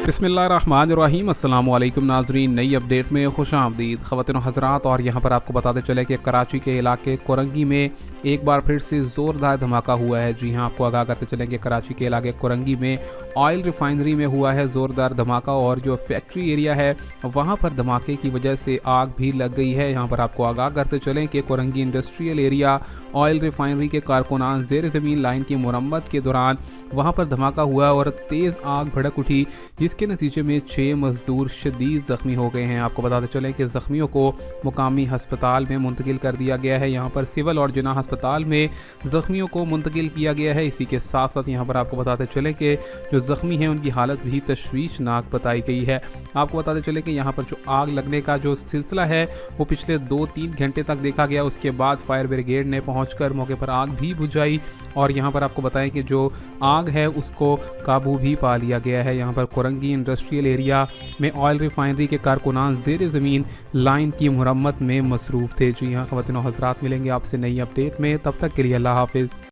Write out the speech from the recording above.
बिस्मिल्लाहिर्रहमानिर्रहीम। अस्सलाम वालेकुम नाजरीन, नई अपडेट में खुश आमदीद ख़वातीन व हज़रात। और यहाँ पर आपको बताते चले कि कराची के इलाके कोरंगी में एक बार फिर से ज़ोरदार धमाका हुआ है। जी हाँ, आपको आगाह करते चलें कि कराची के इलाके कोरंगी में ऑयल रिफाइनरी में हुआ है ज़ोरदार धमाका, और जो फैक्ट्री एरिया है वहाँ पर धमाके की वजह से आग भी लग गई है। यहाँ पर आपको आगाह करते चलें कि Korangi industrial area oil refinery के कारकुनान ज़ेर ज़मीन लाइन की मुरम्मत के दौरान वहाँ पर धमाका हुआ और तेज़ आग भड़क उठी, जिसके नतीजे में 6 मजदूर शदीद ज़ख्मी हो गए हैं। आपको बताते चलें कि ज़ख्मियों को मुकामी हस्पताल में मुंतकिल कर दिया गया है। यहाँ पर सिविल और जिना अस्पताल में ज़ख्मियों को मुंतकिल किया गया है। इसी के साथ साथ यहाँ पर आपको बताते चलें कि जो ज़ख्मी हैं उनकी हालत भी तशवीशनाक बताई गई है। आपको बताते चलें कि यहाँ पर जो आग लगने का जो सिलसिला है वो पिछले 2-3 घंटे तक देखा गया। उसके बाद फायर ब्रिगेड ने पहुँचकर मौके पर आग भी बुझाई, और यहाँ पर आपको बताएं कि जो आग है उसको काबू भी पा लिया गया है। यहाँ पर कोरंगी इंडस्ट्रियल एरिया में ऑयल रिफाइनरी के कारकुनान ज़ेर ज़मीन लाइन की मुरम्मत में मसरूफ़ थे। जी हाँ ख़वातीन व हज़रात, मिलेंगे आपसे नई अपडेट में, तब तक के लिए अल्लाह हाफ़िज़।